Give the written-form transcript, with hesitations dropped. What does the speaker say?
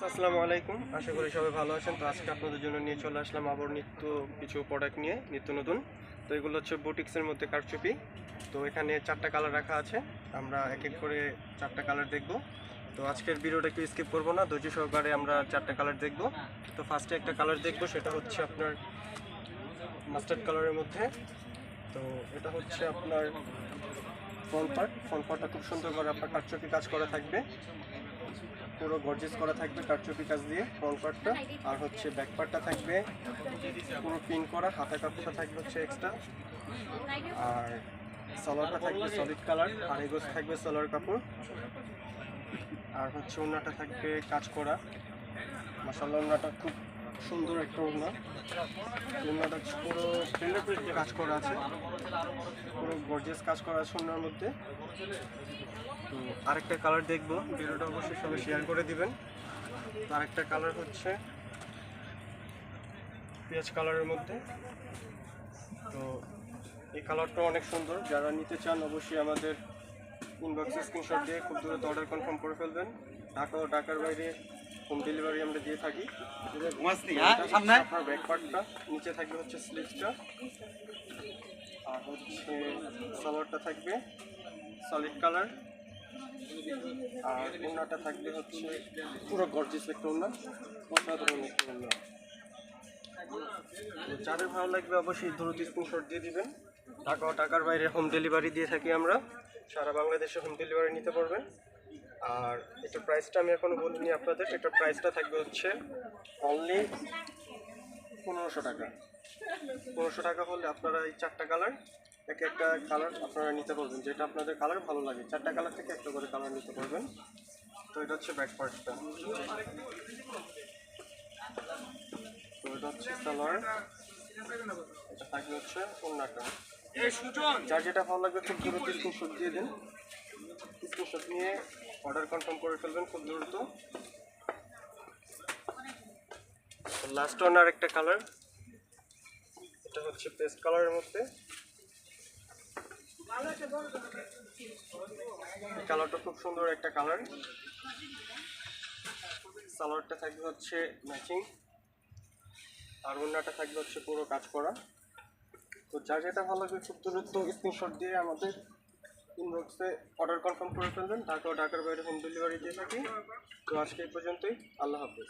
আসসালামু আলাইকুম, আশা করি সবাই ভালো আছেন। তো আজকে আপনাদের জন্য নিয়ে চলে আসলাম আবার কিছু প্রোডাক্ট নিয়ে, নিত্য নতুন। তো এগুলো হচ্ছে বুটিক্সের মধ্যে কারচুপি। তো এখানে 4টা কালার রাখা আছে, আমরা এক এক করে 4টা কালার দেখব। তো আজকের ভিডিওটা একটু স্কিপ করবো না, ধৈর্য সহকারে আমরা 4টা কালার দেখব। তো ফার্স্টে একটা কালার দেখব, সেটা হচ্ছে আপনার মাস্টার্ড কালারের মধ্যে। তো এটা হচ্ছে আপনার ফ্রন্ট পার্টটা খুব সুন্দর করে আপনার কারচুপি কাজ করা থাকবে, পুরো গর্জিয়াস করা থাকবে কারচুপি কাজ দিয়ে ফ্রন্ট পার্টটা। আর হচ্ছে ব্যাক পার্টটা থাকবে পুরো পিন করা, হাতা কাপড়টা থাকবে হচ্ছে এক্সট্রা। আর সালোয়ারটা থাকবে সলিড কালার, আর এগোজ থাকবে সালোয়ার কাপড়। আর হচ্ছে ওড়নাটা থাকবে কাজ করা, মাশাআল্লাহ ওড়নাটা খুব সুন্দর একটা ওড়না। ওড়নাটা পুরো প্রিন্টের কাজ করা আছে, পুরো গর্জিয়াস কাজ করা আছে ওড়নার মধ্যে। তো আরেকটা কালার দেখবো, ভিডিওটা অবশ্যই সবাই শেয়ার করে দিবেন। তো আরেকটা কালার হচ্ছে পেঁয়াজ কালারের মধ্যে। তো এই কালারটা অনেক সুন্দর, যারা নিতে চান অবশ্যই আমাদের ইনবক্সে স্ক্রিনশট দিয়ে খুব দ্রুত অর্ডার কনফার্ম করে ফেলবেন। ঢাকা ও ঢাকার বাইরে হোম ডেলিভারি আমরা দিয়ে থাকি। আপনার ব্যাক পার্টটা, নিচে থাকবে হচ্ছে স্লিভসটা, আর হচ্ছে সালোয়ারটা থাকবে সলিড কালার। আর ওড়নাটা থাকবে হচ্ছে পুরো গর্জিয়াস একটা ওড়না, অসাধারণ একটা ওড়না। যাদের ভালো লাগবে অবশ্যই দ্রুত স্ক্রিনশট দিয়ে দিবেন। ঢাকা ও ঢাকার বাইরে হোম ডেলিভারি দিয়ে থাকি আমরা, সারা বাংলাদেশে হোম ডেলিভারি নিতে পারবেন। আর এটার প্রাইসটা আমি এখনও বলিনি আপনাদের, এটার প্রাইসটা থাকবে হচ্ছে অনলি 1500 টাকা। 1500 টাকা হলে আপনারা এই 4টা কালার, একটা কালার আপনারা নিতে পারবেন, যেটা আপনাদের কালার ভালো লাগে। 4টা কালার থেকে একটা করে কালার নিতে পারবেন। তো এটা হচ্ছে ব্যাক পার্টটা, তো এটা হচ্ছে সালোয়ার, এটা থাকবে হচ্ছে ওড়নাটা। যার যেটা ভালো লাগবে খুব দ্রুত স্ক্রিনশট দিয়ে দিন, স্ক্রিনশট নিয়ে অর্ডার কনফার্ম করে ফেলবেন খুব দ্রুত। লাস্ট ওয়ান একটা কালার, এটা হচ্ছে পেস্ট কালারের মধ্যে। কালারটা খুব সুন্দর একটা কালার, সালোয়ারটা থাকবে হচ্ছে ম্যাচিং, আর ওড়নাটা থাকবে হচ্ছে পুরো কাজ করা। তো যার যেটা ভালো লাগবে খুব দ্রুত স্ক্রিনশট দিয়ে আমাদের ইনবক্সে অর্ডার কনফার্ম করে ফেলবেন। ঢাকা ও ঢাকার বাইরে হোম ডেলিভারি দিয়ে থাকি। তো আজকে এই পর্যন্তই, আল্লাহ হাফেজ।